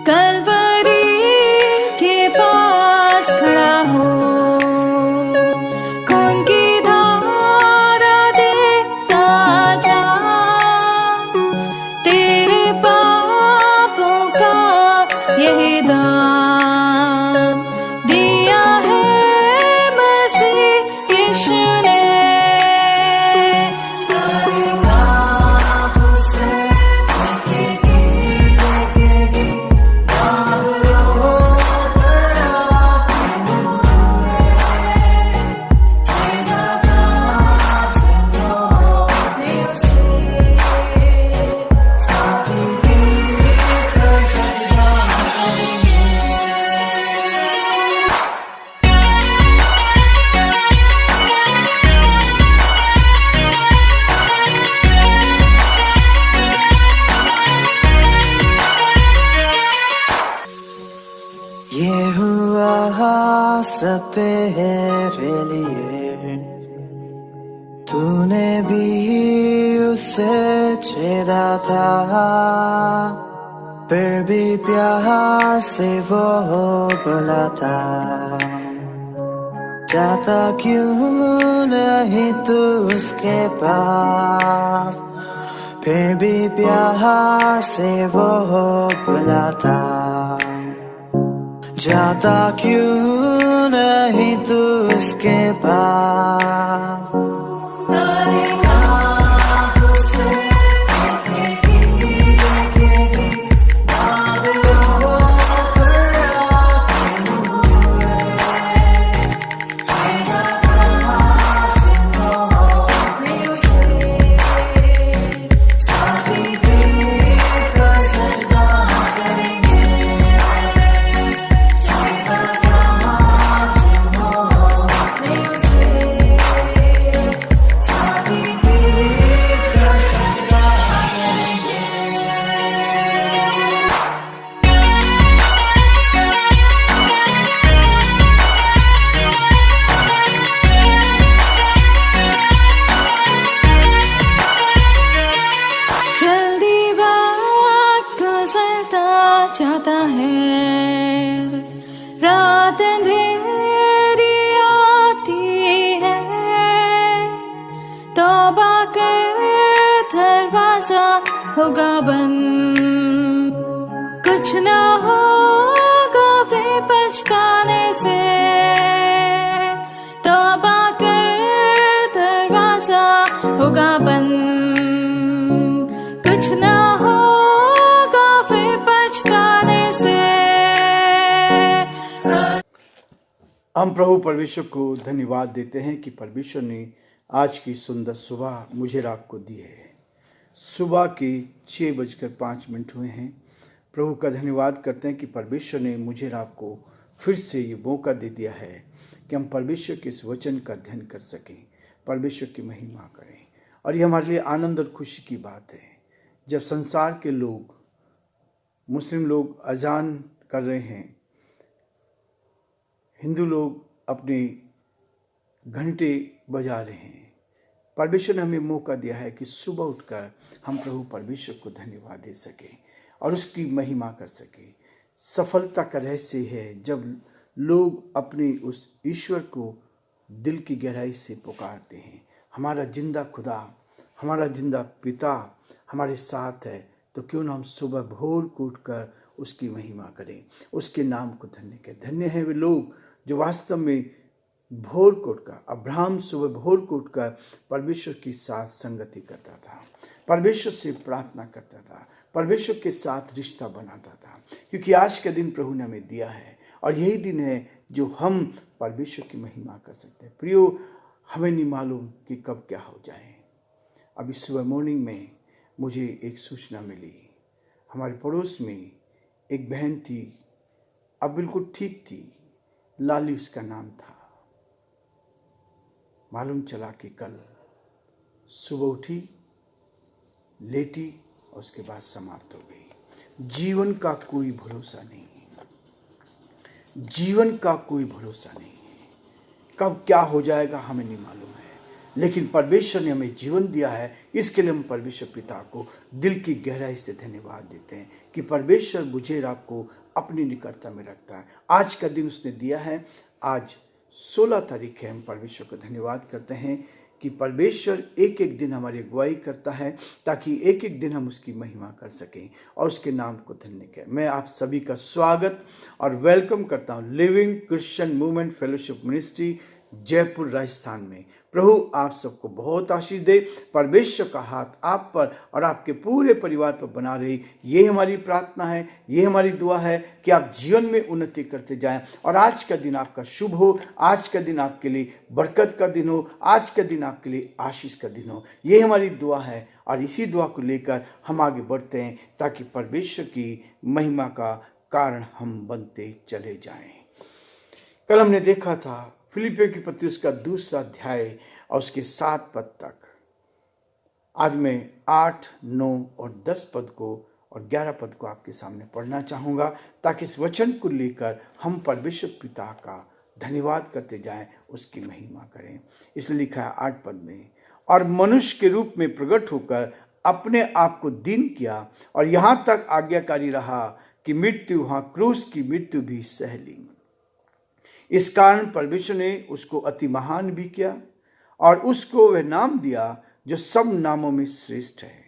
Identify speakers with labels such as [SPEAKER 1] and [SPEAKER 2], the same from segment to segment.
[SPEAKER 1] कलवरी के पास खड़ा हो, खून की धारा देखता जा, तेरे पापों का यही दाम दिया है मसीह यीशु ने।
[SPEAKER 2] ये हुआ सब तेरे लिए, तूने भी उसे छेड़ा था, फिर भी प्यार से वो बुलाता, जाता क्यों नहीं तू उसके पास, फिर भी प्यार से वो बुलाता, जाता क्यों नहीं तू उसके पास।
[SPEAKER 1] चाहता है, रात अंधेरी आती है, तौबा कर दरवाजा होगा बंद, कुछ ना होगा वे पछताने से, तौबा कर दरवाजा होगा बंद, कुछ ना
[SPEAKER 3] हम प्रभु परमेश्वर को धन्यवाद देते हैं कि परमेश्वर ने आज की सुंदर सुबह मुझे आपको दी है। सुबह के 6:05 हुए हैं। प्रभु का धन्यवाद करते हैं कि परमेश्वर ने मुझे आपको फिर से ये मौका दे दिया है कि हम परमेश्वर के इस वचन का अध्ययन कर सकें, परमेश्वर की महिमा करें। और ये हमारे लिए आनंद और खुशी की बात है जब संसार के लोग, मुस्लिम लोग अजान कर रहे हैं, हिंदू लोग अपने घंटे बजा रहे हैं। परमेश्वर ने हमें मौका दिया है कि सुबह उठकर हम प्रभु परमेश्वर को धन्यवाद दे सकें और उसकी महिमा कर सकें। सफलता का रहस्य है जब लोग अपने उस ईश्वर को दिल की गहराई से पुकारते हैं। हमारा जिंदा खुदा, हमारा जिंदा पिता हमारे साथ है, तो क्यों ना हम सुबह भोर को उठकर उसकी महिमा करें, उसके नाम को धन्य करें। धन्य है वे लोग जो वास्तव में भोर को उठकर, अब्राहम सुबह भोर को उठकर परमेश्वर के साथ संगति करता था, परमेश्वर से प्रार्थना करता था, परमेश्वर के साथ रिश्ता बनाता था, क्योंकि आज का दिन प्रभु ने हमें दिया है और यही दिन है जो हम परमेश्वर की महिमा कर सकते हैं। प्रियो, हमें नहीं मालूम कि कब क्या हो जाए। अभी सुबह मॉर्निंग में मुझे एक सूचना मिली। हमारे पड़ोस में एक बहन थी, अब बिल्कुल ठीक थी, लाली उसका नाम था। मालूम चला कि कल सुबह उठी, लेटी और उसके बाद समाप्त हो गई। जीवन का कोई भरोसा नहीं है, जीवन का कोई भरोसा नहीं है। कब क्या हो जाएगा हमें नहीं मालूम है। लेकिन परमेश्वर ने हमें जीवन दिया है। इसके लिए हम परमेश्वर पिता को दिल की गहराई से धन्यवाद देते हैं कि परमेश्वर मुझे और आपको अपनी निकटता में रखता है। आज का दिन उसने दिया है, आज 16 तारीख है। हम परमेश्वर को धन्यवाद करते हैं कि परमेश्वर एक एक दिन हमारी अगुवाई करता है ताकि एक एक दिन हम उसकी महिमा कर सकें और उसके नाम को धन्य करें। मैं आप सभी का स्वागत और वेलकम करता हूं living Christian movement fellowship ministry Jaipur Rajasthan में। प्रभु आप सबको बहुत आशीष दे। परमेश्वर का हाथ आप पर और आपके पूरे परिवार पर बना रहे, ये हमारी प्रार्थना है, ये हमारी दुआ है कि आप जीवन में उन्नति करते जाएं और आज का दिन आपका शुभ हो, आज का दिन आपके लिए बरकत का दिन हो, आज का दिन आपके लिए आशीष का दिन हो। ये हमारी दुआ है और इसी दुआ को लेकर हम आगे बढ़ते हैं ताकि परमेश्वर की महिमा का कारण हम बनते चले जाएं। कल हमने देखा था फिलिपियों की पत्री उसका 2 अध्याय और उसके 7 पद तक। आज मैं 8, 9 और 10 पद को और 11 पद को आपके सामने पढ़ना चाहूँगा ताकि इस वचन को लेकर हम परमेश्वर पिता का धन्यवाद करते जाएं, उसकी महिमा करें। इसलिए लिखा है 8 पद में, और मनुष्य के रूप में प्रकट होकर अपने आप को दीन किया और यहाँ तक आज्ञाकारी रहा कि मृत्यु, हाँ क्रूस की मृत्यु भी सह ली। इस कारण परमेश्वर ने उसको अति महान भी किया और उसको वह नाम दिया जो सब नामों में श्रेष्ठ है,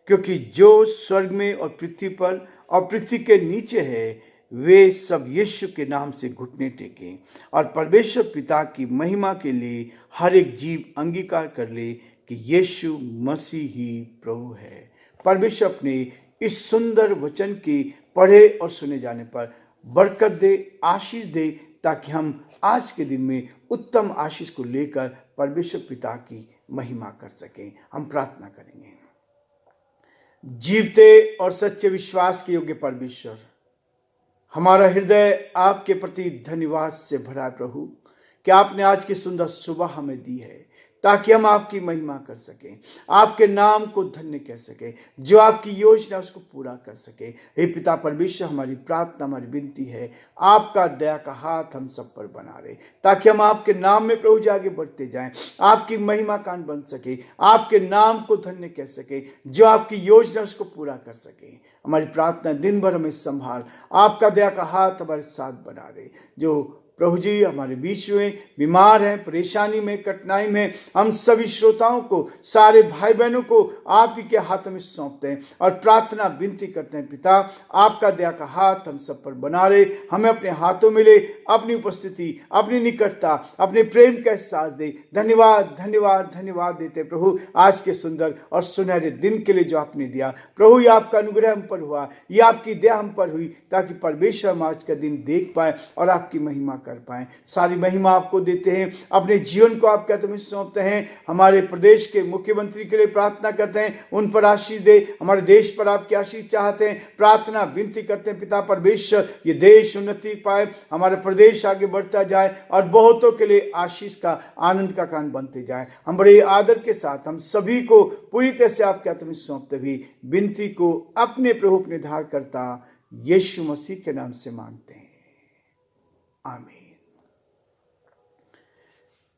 [SPEAKER 3] क्योंकि जो स्वर्ग में और पृथ्वी पर और पृथ्वी के नीचे है वे सब यीशु के नाम से घुटने टेकें और परमेश्वर पिता की महिमा के लिए हर एक जीव अंगीकार कर ले कि यीशु मसीह ही प्रभु है। परमेश्वर अपने इस सुंदर वचन की पढ़े और सुने जाने पर बरकत दे, आशीष दे, ताकि हम आज के दिन में उत्तम आशीष को लेकर परमेश्वर पिता की महिमा कर सकें। हम प्रार्थना करेंगे। जीवते और सच्चे विश्वास के योग्य परमेश्वर, हमारा हृदय आपके प्रति धन्यवाद से भरा है प्रभु कि आपने आज की सुंदर सुबह हमें दी है ताकि हम आपकी महिमा कर सकें, आपके नाम को धन्य कह सकें, जो आपकी योजना उसको पूरा कर सके। हे पिता परमेश्वर, हमारी प्रार्थना, हमारी विनती है, आपका दया का हाथ हम सब पर बना रहे ताकि हम आपके नाम में प्रभु जी आगे बढ़ते जाएं, आपकी महिमा कान बन सके, आपके नाम को धन्य कह सके, जो आपकी योजना उसको पूरा कर सके। हमारी प्रार्थना, दिन भर हमें संभाल, आपका दया का हाथ हमारे साथ बना रहे। जो प्रभु जी हमारे बीच में बीमार हैं, परेशानी में, कठिनाई में, हम सभी श्रोताओं को, सारे भाई बहनों को आप ही के हाथों में सौंपते हैं और प्रार्थना विनती करते हैं पिता, आपका दया का हाथ हम सब पर बना रहे, हमें अपने हाथों में ले, अपनी उपस्थिति, अपनी निकटता, अपने प्रेम का एहसास दे। धन्यवाद धन्यवाद धन्यवाद देते प्रभु आज के सुंदर और सुनहरे दिन के लिए जो आपने दिया। प्रभु ये आपका अनुग्रह हम पर हुआ, ये आपकी दया हम पर हुई ताकि परमेश्वर हम आज का दिन देख पाए और आपकी महिमा कर पाए। सारी महिमा आपको देते हैं, अपने जीवन को आपके हाथ में सौंपते हैं। हमारे प्रदेश के मुख्यमंत्री के लिए प्रार्थना करते हैं, उन पर आशीष दे। हमारे देश पर आपकी आशीष चाहते हैं, प्रार्थना विनती करते हैं पिता परमेश्वर, ये देश उन्नति पाए, हमारा प्रदेश आगे बढ़ता जाए और बहुतों के लिए आशीष का, आनंद का कारण बनते जाए। हम बड़े आदर के साथ हम सभी को पूरी तरह से आपके हाथ में सौंपते हुए विनती को अपने प्रभु, अपने धारकर्ता यीशु मसीह के नाम से मांगते हैं, आमीन।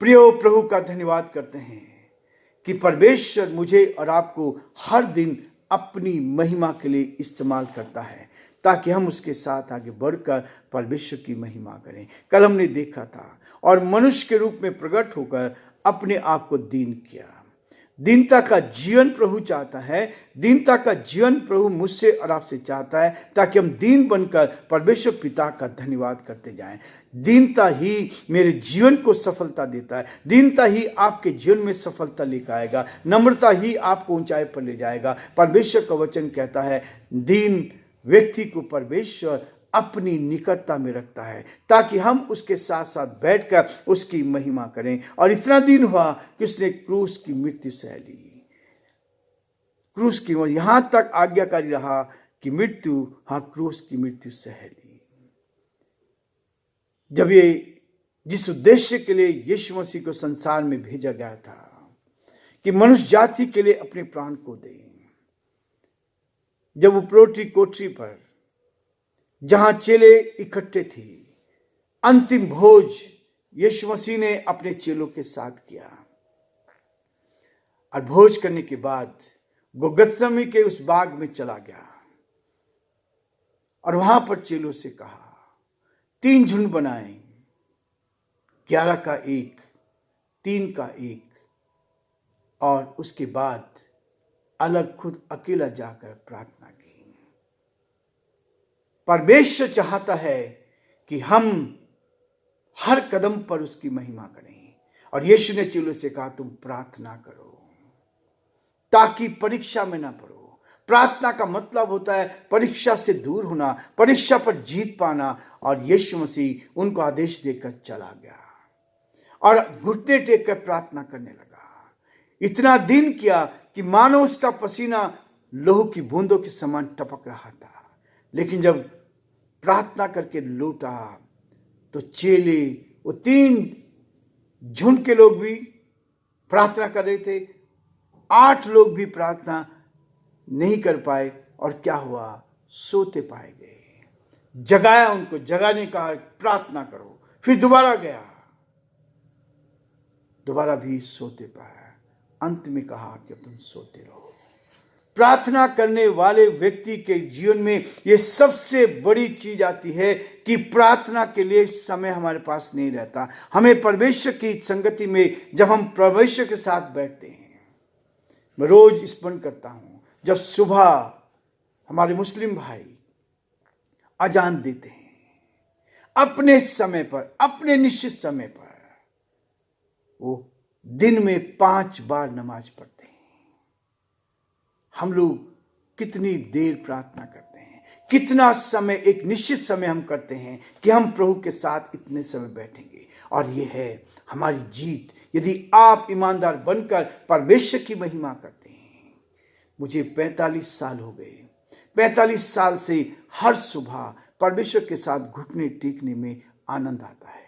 [SPEAKER 3] प्रियो, प्रभु का धन्यवाद करते हैं कि परमेश्वर मुझे और आपको हर दिन अपनी महिमा के लिए इस्तेमाल करता है ताकि हम उसके साथ आगे बढ़कर परमेश्वर की महिमा करें। कल हमने देखा था, और मनुष्य के रूप में प्रकट होकर अपने आप को दीन किया। दीनता का जीवन प्रभु चाहता है, दीनता का जीवन प्रभु मुझसे और आपसे चाहता है ताकि हम दीन बनकर परमेश्वर पिता का धन्यवाद करते जाएं। दीनता ही मेरे जीवन को सफलता देता है, दीनता ही आपके जीवन में सफलता लेकर आएगा, नम्रता ही आपको ऊंचाई पर ले जाएगा। परमेश्वर का वचन कहता है दीन व्यक्ति को परमेश्वर अपनी निकटता में रखता है ताकि हम उसके साथ साथ बैठकर उसकी महिमा करें। और इतना दिन हुआ कि उसने क्रूस की मृत्यु सह ली, क्रूस की, यहां तक आज्ञाकारी रहा कि मृत्यु, हाँ क्रूस की मृत्यु सह ली। जब ये जिस उद्देश्य के लिए यीशु मसीह को संसार में भेजा गया था कि मनुष्य जाति के लिए अपने प्राण को दे, जब उपरोटी कोठरी पर जहां चेले इकट्ठे थे, अंतिम भोज यीशु मसीह ने अपने चेलों के साथ किया। और भोज करने के बाद वो गतसमनी के उस बाग में चला गया और वहां पर चेलों से कहा, 3 झुंड बनाएं, 11 का 1, 3 का 1, और उसके बाद अलग खुद अकेला जाकर प्रार्थना की। परमेश्वर चाहता है कि हम हर कदम पर उसकी महिमा करें। और यीशु ने चेलों से कहा, तुम प्रार्थना करो ताकि परीक्षा में ना पड़ो। प्रार्थना का मतलब होता है परीक्षा से दूर होना, परीक्षा पर जीत पाना। और यीशु मसीह उनको आदेश देकर चला गया और घुटने टेक कर प्रार्थना करने लगा। इतना दिन किया कि मानो उसका पसीना लोह की बूंदों के समान टपक रहा था। लेकिन जब प्रार्थना करके लौटा तो चेले, वो 3 झुंड के लोग भी प्रार्थना कर रहे थे, 8 लोग भी प्रार्थना नहीं कर पाए। और क्या हुआ, सोते पाए गए। जगाया उनको, जगाने का प्रार्थना करो। फिर दोबारा गया, दोबारा भी सोते पाया। अंत में कहा कि अब तुम सोते रहो। प्रार्थना करने वाले व्यक्ति के जीवन में यह सबसे बड़ी चीज आती है कि प्रार्थना के लिए समय हमारे पास नहीं रहता। हमें परमेश्वर की संगति में जब हम परमेश्वर के साथ बैठते हैं, मैं रोज स्मरण करता हूं, जब सुबह हमारे मुस्लिम भाई अजान देते हैं, अपने समय पर, अपने निश्चित समय पर वो दिन में 5 बार नमाज पढ़ते हैं। हम लोग कितनी देर प्रार्थना करते हैं, कितना समय, एक निश्चित समय हम करते हैं कि हम प्रभु के साथ इतने समय बैठेंगे। और ये है हमारी जीत, यदि आप ईमानदार बनकर परमेश्वर की महिमा करते हैं। मुझे 45 साल हो गए, 45 साल से हर सुबह परमेश्वर के साथ घुटने टेकने में आनंद आता है,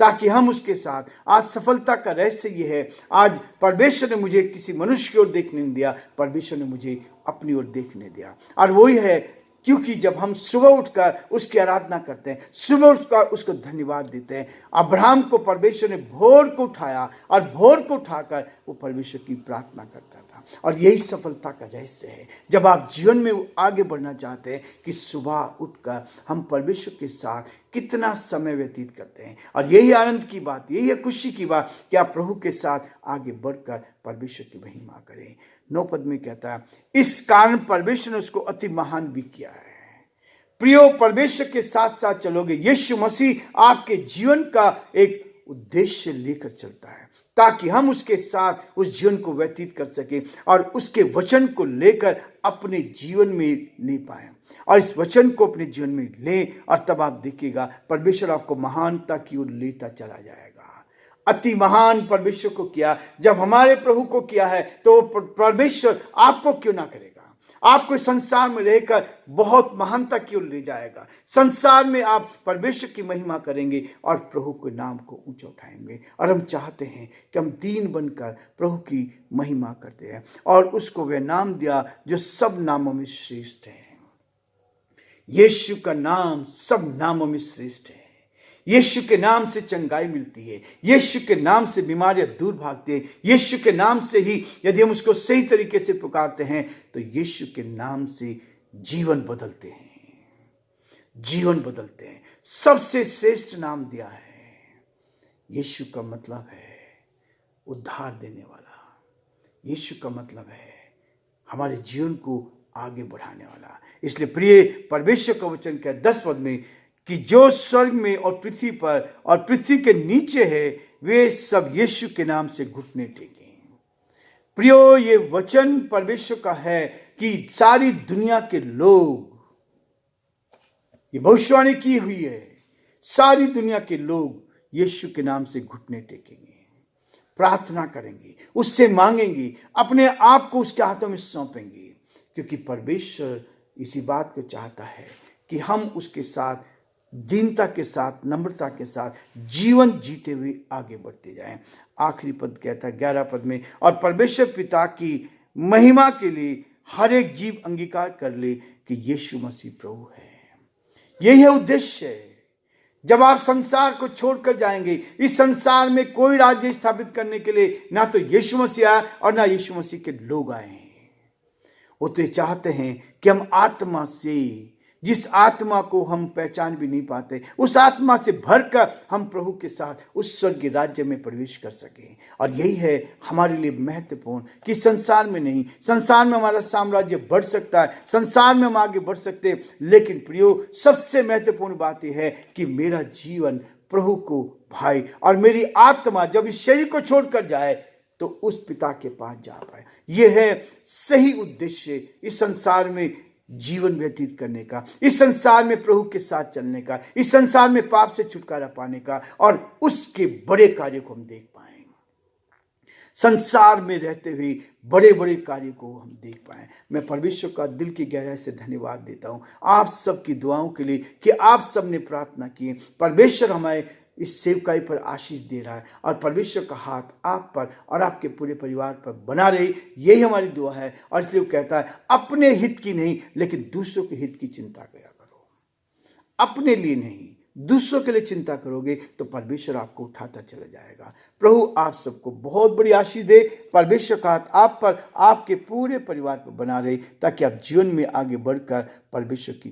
[SPEAKER 3] ताकि हम उसके साथ, आज सफलता का रहस्य यह है, आज परमेश्वर ने मुझे किसी मनुष्य की ओर देखने नहीं दिया, परमेश्वर ने मुझे अपनी ओर देखने दिया। और वही है क्योंकि जब हम सुबह उठकर उसकी आराधना करते हैं, सुबह उठकर उसको धन्यवाद देते हैं। अब्राहम को परमेश्वर ने भोर को उठाया और भोर को उठाकर वो परमेश्वर की प्रार्थना करता था। और यही सफलता का रहस्य है। जब आप जीवन में आगे बढ़ना चाहते हैं कि सुबह उठकर हम परमेश्वर के साथ कितना समय व्यतीत करते हैं। और यही आनंद की बात, यही है खुशी की बात कि आप प्रभु के साथ आगे बढ़कर परमेश्वर की महिमा करें। 9 पद में कहता है, इस कारण परमेश्वर ने उसको अति महान भी किया है। प्रियो, परमेश्वर के साथ साथ चलोगे। यीशु मसीह आपके जीवन का एक उद्देश्य लेकर चलता है, ताकि हम उसके साथ उस जीवन को व्यतीत कर सके और उसके वचन को लेकर अपने जीवन में ले पाए। और इस वचन को अपने जीवन में लें और तब आप देखिएगा परमेश्वर आपको महानता की ओर लेता चला जाएगा। अति महान परमेश्वर को किया, जब हमारे प्रभु को किया है तो परमेश्वर आपको क्यों ना करेगा। आपको संसार में रहकर बहुत महानता की ओर ले जाएगा। संसार में आप परमेश्वर की महिमा करेंगे और प्रभु के नाम को ऊंचा उठाएंगे। और हम चाहते हैं कि हम दीन बनकर प्रभु की महिमा करते हैं। और उसको वह नाम दिया जो सब नामों में श्रेष्ठ है। यीशु का नाम सब नामों में श्रेष्ठ है। यीशु के नाम से चंगाई मिलती है, यीशु के नाम से बीमारियां दूर भागती है। यीशु के नाम से ही यदि हम उसको सही तरीके से पुकारते हैं तो यीशु के नाम से जीवन बदलते हैं, जीवन बदलते हैं। सबसे श्रेष्ठ नाम दिया है। यीशु का मतलब है उद्धार देने वाला। यीशु का मतलब है हमारे जीवन को आगे बढ़ाने वाला। इसलिए प्रिय, परमेश्वर का वचन क्या 10 पद में कि जो स्वर्ग में और पृथ्वी पर और पृथ्वी के नीचे है वे सब यीशु के नाम से घुटने टेकें। प्रियो, ये वचन परमेश्वर का है कि सारी दुनिया के लोग, ये भविष्यवाणी की हुई है, सारी दुनिया के लोग यीशु के नाम से घुटने टेकेंगे, प्रार्थना करेंगे, उससे मांगेंगे, अपने आप को उसके हाथों में सौंपेंगे। क्योंकि परमेश्वर इसी बात को चाहता है कि हम उसके साथ दीनता के साथ, नम्रता के साथ जीवन जीते हुए आगे बढ़ते जाएं। आखिरी पद कहता है 11 पद में, और परमेश्वर पिता की महिमा के लिए हर एक जीव अंगीकार कर ले कि यीशु मसीह प्रभु है। यही है उद्देश्य है। जब आप संसार को छोड़कर जाएंगे, इस संसार में कोई राज्य स्थापित करने के लिए ना तो यीशु मसीह आया और ना यीशु मसीह के लोग आए हैं। वो तो चाहते हैं कि हम आत्मा से, जिस आत्मा को हम पहचान भी नहीं पाते, उस आत्मा से भरकर हम प्रभु के साथ उस स्वर्गीय राज्य में प्रवेश कर सकें। और यही है हमारे लिए महत्वपूर्ण कि संसार में नहीं, संसार में हमारा साम्राज्य बढ़ सकता है, संसार में हम आगे बढ़ सकते हैं, लेकिन प्रियो सबसे महत्वपूर्ण बात यह है कि मेरा जीवन प्रभु को भाई और मेरी आत्मा जब इस शरीर को छोड़कर जाए तो उस पिता के पास जा पाए। यह है सही उद्देश्य इस संसार में जीवन व्यतीत करने का, इस संसार में प्रभु के साथ चलने का, इस संसार में पाप से छुटकारा पाने का और उसके बड़े कार्य को हम देख पाए, संसार में रहते हुए बड़े बड़े कार्य को हम देख पाए। मैं परमेश्वर का दिल की गहराई से धन्यवाद देता हूं आप सबकी दुआओं के लिए कि आप सब ने प्रार्थना की। परमेश्वर हमारे इस सेवकाई पर आशीष दे रहा है और परमेश्वर का हाथ आप पर और आपके पूरे परिवार पर बना रहे, यही हमारी दुआ है। और इसलिए वो कहता है अपने हित की नहीं लेकिन दूसरों के हित की चिंता किया करो। अपने लिए नहीं, दूसरों के लिए चिंता करोगे तो परमेश्वर आपको उठाता चला जाएगा। प्रभु आप सबको बहुत बड़ी आशीष दे। परमेश्वर का हाथ आप पर, आपके पूरे परिवार पर बना रहे, ताकि आप जीवन में आगे बढ़कर परमेश्वर की